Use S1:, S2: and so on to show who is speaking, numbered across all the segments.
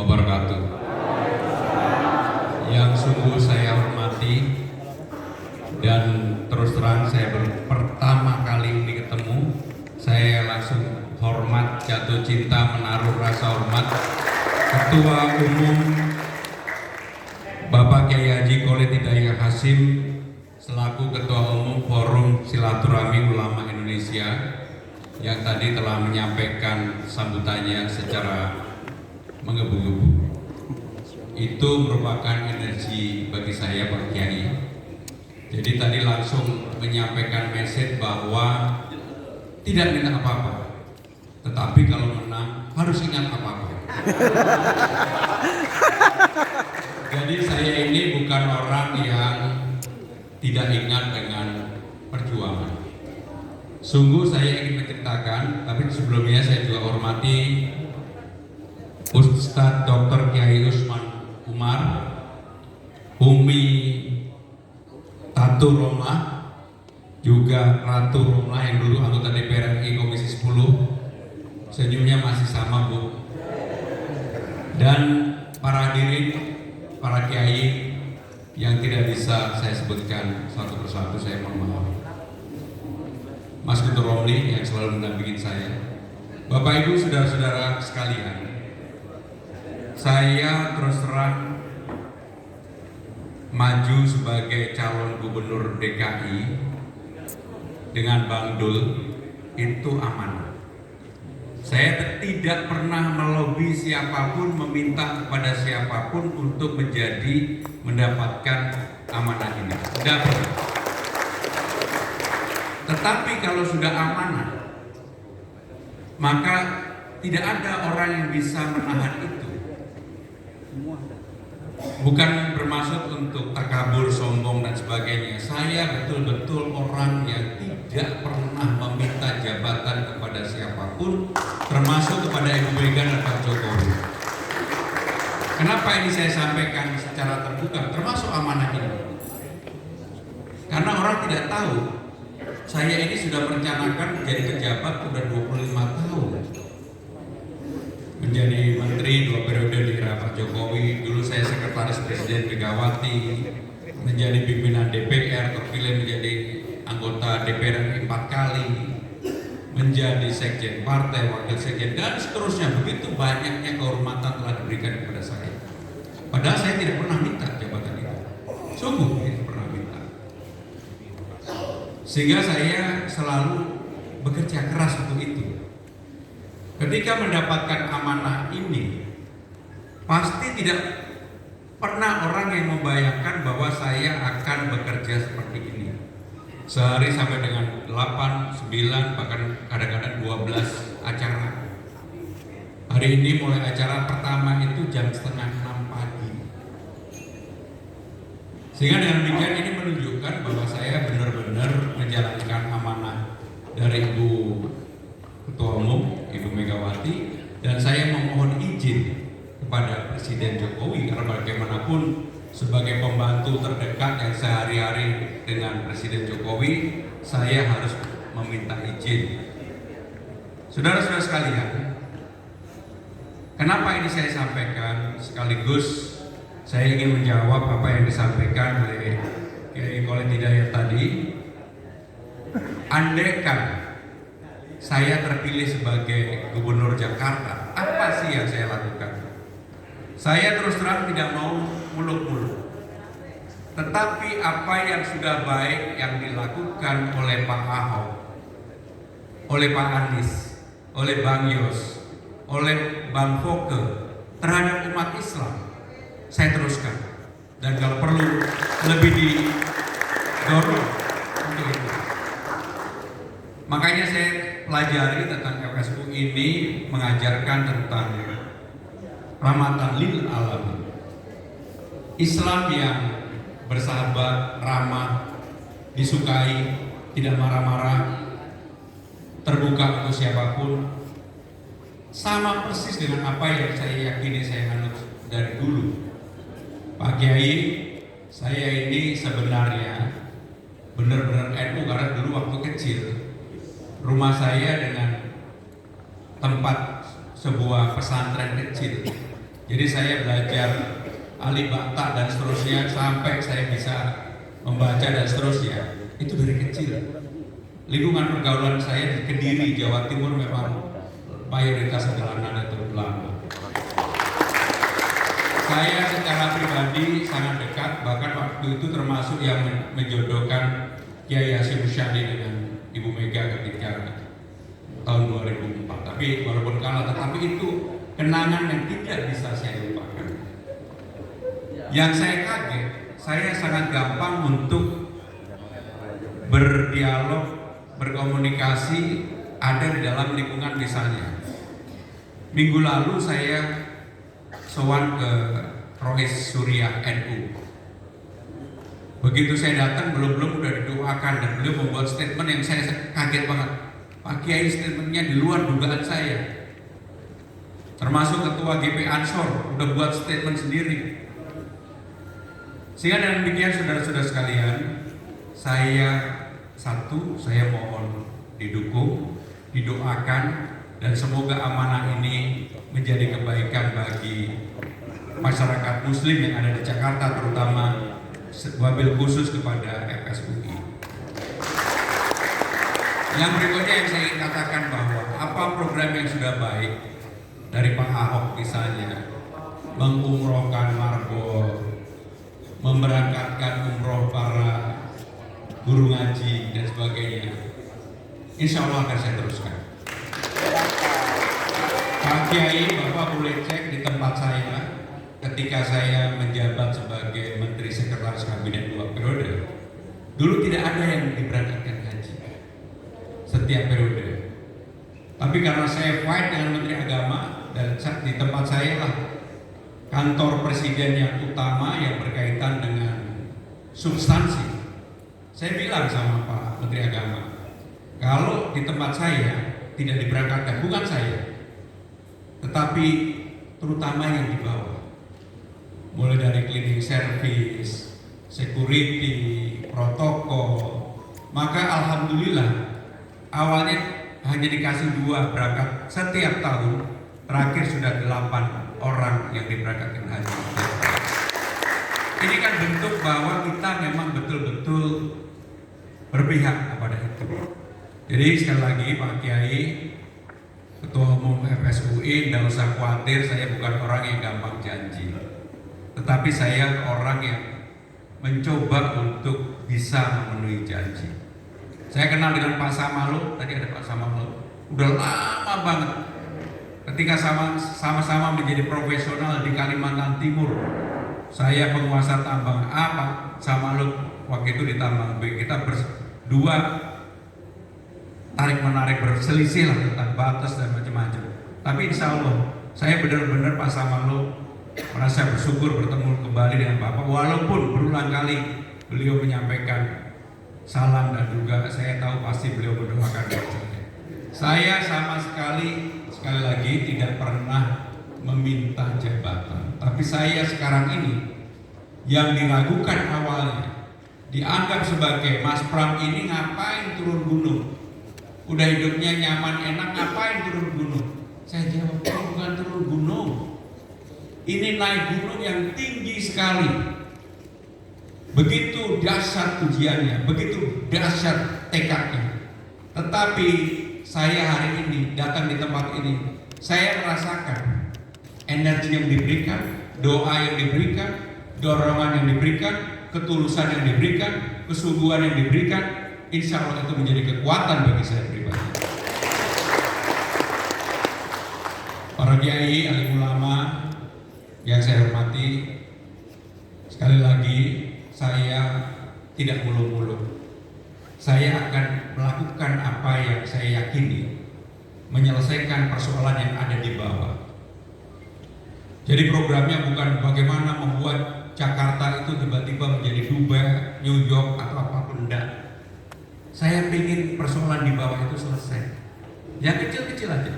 S1: wabarakatuh. Yang sungguh saya hormati dan terus terang saya pertama kali ini ketemu, saya langsung hormat, jatuh cinta, menaruh rasa hormat Ketua Umum Bapak Kiai Haji Khalid Hidayah Hasyim selaku Ketua Umum Forum Silaturahmi Ulama Indonesia yang tadi telah menyampaikan sambutannya secara menggebu-gebu. Itu merupakan energi bagi saya, Pak Kiai. Jadi tadi langsung menyampaikan message bahwa tidak minta apa-apa, tetapi kalau menang harus ingat apa-apa. Jadi saya ini bukan orang yang tidak ingat dengan perjuangan. Sungguh saya ingin menceritakan, tapi sebelumnya saya juga hormati Ustadz Dr. Kiai Usman Umar, Umi Tatu Roma, juga Ratu Roma yang dulu anggota DPR RI Komisi 10. Senyumnya masih sama, Bu. Dan para hadirin, para kiai yang tidak bisa saya sebutkan satu persatu, saya mohon maaf. Mas Guntur Romli yang selalu mendampingi saya, Bapak Ibu, saudara-saudara sekalian, saya terus terang maju sebagai calon gubernur DKI dengan Bang Dul itu amanah. Saya tidak pernah melobi siapapun, meminta kepada siapapun untuk mendapatkan amanah ini. Tidak pernah. Tetapi kalau sudah amanah, maka tidak ada orang yang bisa menahan itu. Bukan bermaksud untuk takabur, sombong dan sebagainya. Saya betul-betul orang yang tidak pernah meminta jabatan kepada siapapun, termasuk kepada Ibu Mega dan Pak Jokowi. Kenapa ini saya sampaikan secara terbuka, termasuk amanah ini? Karena orang tidak tahu, saya ini sudah merencanakan menjadi pejabat sudah 25 tahun. Menjadi menteri 2 periode di era Pak Jokowi, dulu saya sekretaris Presiden Megawati, menjadi pimpinan DPR, terpilih menjadi anggota DPR 4 kali, menjadi sekjen partai, wakil sekjen, dan seterusnya. Begitu banyaknya kehormatan telah diberikan kepada saya. Padahal saya tidak pernah minta jabatan itu. Sungguh tidak pernah minta. Sehingga saya selalu bekerja keras untuk itu. Ketika mendapatkan amanah ini, pasti tidak pernah orang yang membayangkan bahwa saya akan bekerja seperti ini. Sehari sampai dengan 8, 9, bahkan kadang-kadang 12 acara. Hari ini mulai acara pertama itu jam setengah 6 pagi. Sehingga dengan demikian ini menunjukkan bahwa saya benar-benar menjalankan amanah dari Ibu Ketua Umum, Ibu Megawati, dan saya memohon izin kepada Presiden Jokowi, karena bagaimanapun sebagai pembantu terdekat yang sehari-hari dengan Presiden Jokowi, saya harus meminta izin. Saudara-saudara sekalian, kenapa ini saya sampaikan? Sekaligus saya ingin menjawab apa yang disampaikan oleh Kiai Khalid Hidayah tadi. Andaikan saya terpilih sebagai gubernur Jakarta, apa sih yang saya lakukan? Saya terus terang tidak mau muluk-muluk. Tetapi apa yang sudah baik yang dilakukan oleh Pak Ahok, oleh Pak Anies, oleh Bang Yos, oleh Bang Foke terhadap umat Islam, saya teruskan. Dan kalau perlu lebih didorong untuk itu. Makanya saya pelajari tentang FSU ini, mengajarkan tentang rahmatan lil alamin. Islam yang bersahabat, ramah, disukai, tidak marah-marah, terbuka untuk siapapun. Sama persis dengan apa yang saya yakini saya anut dari dulu. Pak Kiai, saya ini sebenarnya benar-benar NU karena dulu waktu kecil rumah saya dengan tempat sebuah pesantren kecil Jadi saya belajar alibata dan seterusnya sampai saya bisa membaca dan seterusnya. Itu dari kecil. Lingkungan pergaulan saya di Kediri, Jawa Timur memang mayoritas adalah Nahdlatul Ulama. Saya secara pribadi sangat dekat, bahkan waktu itu termasuk yang menjodohkan Kiai Hasyim Syadi dengan Ibu Mega ketika tahun 2004. Tapi walaupun kalah, tetapi itu kenangan yang tidak bisa saya lupakan. Yang saya kaget, saya sangat gampang untuk berdialog, berkomunikasi ada di dalam lingkungan desanya. Minggu lalu saya sowan ke Rois Surya NU. Begitu saya datang belum udah didoakan dan beliau membuat statement yang saya kaget banget. Pak Kiai, statementnya di luar dugaan saya. Termasuk Ketua GP Ansor udah buat statement sendiri. Sehingga dengan demikian saudara-saudara sekalian, saya mohon didukung, didoakan, dan semoga amanah ini menjadi kebaikan bagi masyarakat muslim yang ada di Jakarta, terutama wabil khusus kepada FSUI. Yang berikutnya yang saya ingin katakan bahwa apa program yang sudah baik dari Pak Ahok misalnya, mengumrohkan marbot, memberangkatkan umroh para guru ngaji dan sebagainya, insya Allah akan saya teruskan. Pak Kiai, Bapak boleh cek di tempat saya ketika saya menjabat sebagai Menteri Sekretaris Kabinet 2 periode. Dulu tidak ada yang diberangkatkan haji setiap periode. Tapi karena saya fight dengan Menteri Agama dan di tempat saya lah kantor presiden yang utama yang berkaitan dengan substansi. Saya bilang sama Pak Menteri Agama, kalau di tempat saya tidak diberangkatkan, bukan saya, tetapi terutama yang di bawah, mulai dari cleaning service, security, protokol, maka alhamdulillah awalnya hanya dikasih 2 berangkat setiap tahun, terakhir sudah 8 orang yang diberangkatkan haji. Ini kan bentuk bahwa kita memang betul-betul berpihak kepada itu. Jadi sekali lagi Pak Kiai, Ketua Umum FSUI, tidak usah khawatir, saya bukan orang yang gampang janji. Tetapi saya orang yang mencoba untuk bisa memenuhi janji. Saya kenal dengan Pak Samaluk, tadi ada Pak Samaluk, udah lama banget. Ketika sama-sama menjadi profesional di Kalimantan Timur, saya penguasa tambang A, Pak Samaluk waktu itu di tambang B, kita berdua tarik-menarik berselisih lah tentang batas dan macam-macam. Tapi insya Allah saya benar-benar Pak Samaluk merasa bersyukur bertemu kembali dengan Bapak, walaupun berulang kali beliau menyampaikan salam dan juga saya tahu pasti beliau mendoakan saya. Sama sekali lagi tidak pernah meminta jabatan, tapi saya sekarang ini yang diragukan awalnya dianggap sebagai Mas Pram ini ngapain turun gunung, udah hidupnya nyaman enak ngapain turun gunung. Saya jawab, bukan turun gunung, ini naik gunung yang tinggi sekali. Begitu dahsyat ujiannya, begitu dahsyat tekadnya. Tetapi saya hari ini datang di tempat ini, saya merasakan energi yang diberikan, doa yang diberikan, dorongan yang diberikan, ketulusan yang diberikan, kesungguhan yang diberikan. Insya Allah itu menjadi kekuatan bagi saya pribadi. Para kiai, alim ulama yang saya hormati, sekali lagi saya tidak muluk-muluk. Saya akan melakukan apa yang saya yakini, menyelesaikan persoalan yang ada di bawah. Jadi programnya bukan bagaimana membuat Jakarta itu tiba-tiba menjadi Dubai, New York atau apapun, enggak. Saya ingin persoalan di bawah itu selesai. Yang kecil-kecil aja.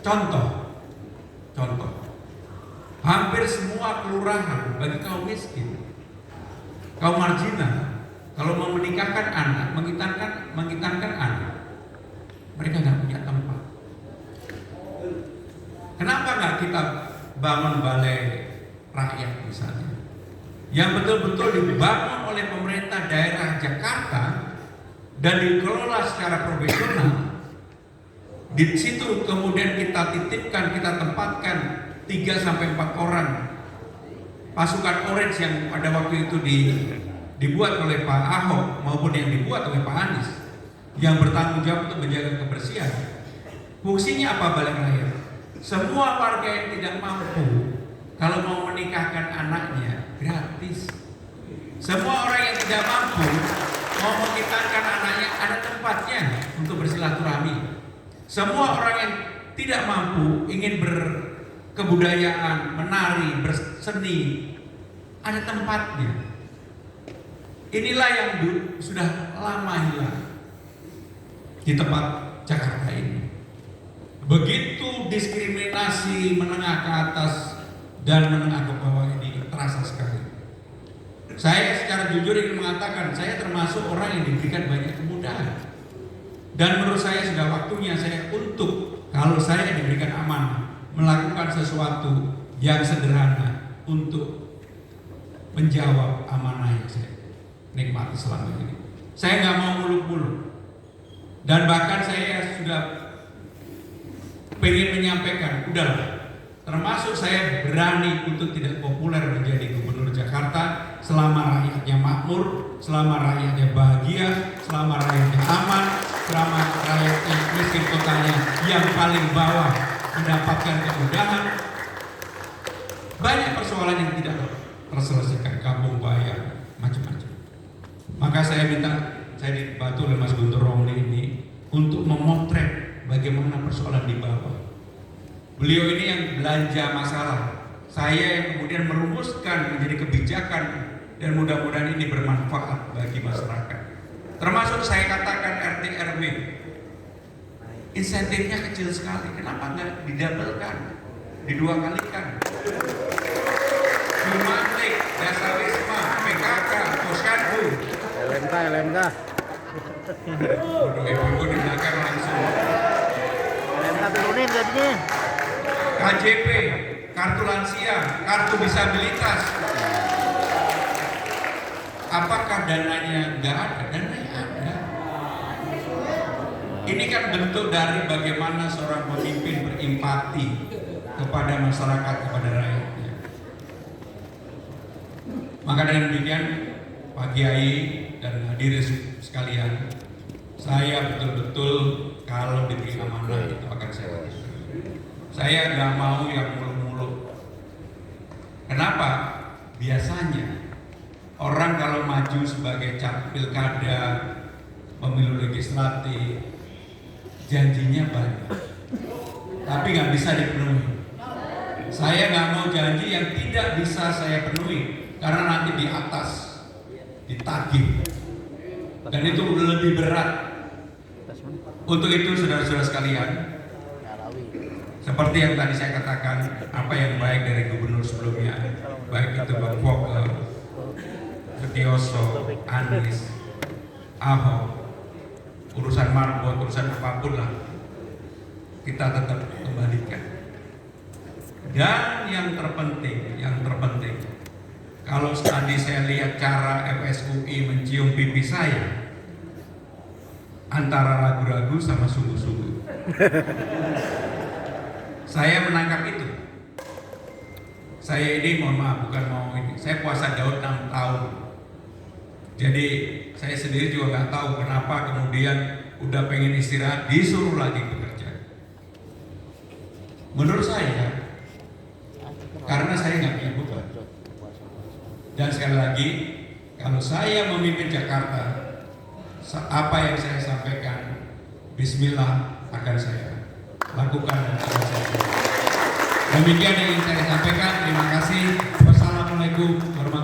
S1: Contoh. Hampir semua kelurahan bagi kaum miskin, kaum marginal, kalau mau menikahkan anak, menghitankan anak, mereka nggak punya tempat. Kenapa nggak kita bangun balai rakyat misalnya, yang betul-betul dibangun oleh pemerintah daerah Jakarta dan dikelola secara profesional. Di situ kemudian kita titipkan, kita tempatkan 3-4 orang pasukan orange yang pada waktu itu dibuat oleh Pak Ahok maupun yang dibuat oleh Pak Anies, yang bertanggung jawab untuk menjaga kebersihan. Fungsinya apa balai rakyat? Semua warga yang tidak mampu kalau mau menikahkan anaknya gratis. Semua orang yang tidak mampu mau menikahkan anaknya ada tempatnya untuk bersilaturahmi. Semua orang yang tidak mampu ingin berkebudayaan, menari, berseni, ada tempatnya. Inilah yang sudah lama hilang di tempat Jakarta ini. Begitu diskriminasi menengah ke atas dan menengah ke bawah ini terasa sekali. Saya secara jujur ingin mengatakan, saya termasuk orang yang diberikan banyak kemudahan. Dan menurut saya sudah waktunya saya untuk, kalau saya diberikan amanah, melakukan sesuatu yang sederhana untuk menjawab amanah yang saya nikmati selama ini. Saya nggak mau muluk-muluk. Dan bahkan saya sudah pengen menyampaikan, udahlah, termasuk saya berani untuk tidak populer menjadi gubernur Jakarta selama rakyatnya makmur, selama rakyatnya bahagia, selama rakyatnya aman, selama rakyatnya miskin kotanya yang paling bawah mendapatkan kemudahan. Banyak persoalan yang tidak terselesaikan, kampung bayar, macam-macam. Maka saya minta, saya dibantu oleh Mas Guntur Romli ini untuk memotret bagaimana persoalan di bawah. Beliau ini yang belanja masalah, saya yang kemudian merumuskan menjadi kebijakan, dan mudah-mudahan ini bermanfaat bagi masyarakat. Termasuk saya katakan RT RW, insentifnya kecil sekali, kenapa nggak didabelkan, didua kalikan? Jumantik, Dasa Wisma, PKK, Posyandu,
S2: LMK.
S1: Waduh, ibu di belakang langsung.
S2: LMK turunin gajinya.
S1: KJP, kartu lansia, kartu disabilitas. Apakah dananya nggak ada? Dananya ada. Ini kan bentuk dari bagaimana seorang pemimpin berempati kepada masyarakat, kepada rakyatnya. Maka dengan demikian, Pak Kiai dan hadirin sekalian, saya betul-betul kalau diberi amanah itu akan saya lakukan. Saya nggak mau yang muluk-muluk. Kenapa? Biasanya orang kalau maju sebagai pilkada, pemilu legislatif, janjinya banyak, tapi nggak bisa dipenuhi. Saya nggak mau janji yang tidak bisa saya penuhi, karena nanti di atas ditagih, dan itu lebih berat. Untuk itu, saudara-saudara sekalian, seperti yang tadi saya katakan, apa yang baik dari gubernur sebelumnya, baik itu Bang Foke, Setioso, Anies, Ahok, urusan marbot, urusan apapun lah, kita tetap kembalikan. Dan yang terpenting, kalau tadi saya lihat cara FSUI mencium pipi saya, antara ragu-ragu sama sungguh-sungguh. Saya menangkap itu. Saya ini, mohon maaf, bukan mau ini. Saya puasa Daud 6 tahun. Jadi saya sendiri juga nggak tahu kenapa kemudian udah pengen istirahat disuruh lagi bekerja. Menurut saya, karena saya nggak punya beban. Dan sekali lagi, kalau saya memimpin Jakarta, apa yang saya sampaikan, Bismillah akan saya lakukan dan akan saya lakukan. Demikian yang ingin saya sampaikan. Terima kasih. Wassalamualaikum warahmatullahi wabarakatuh.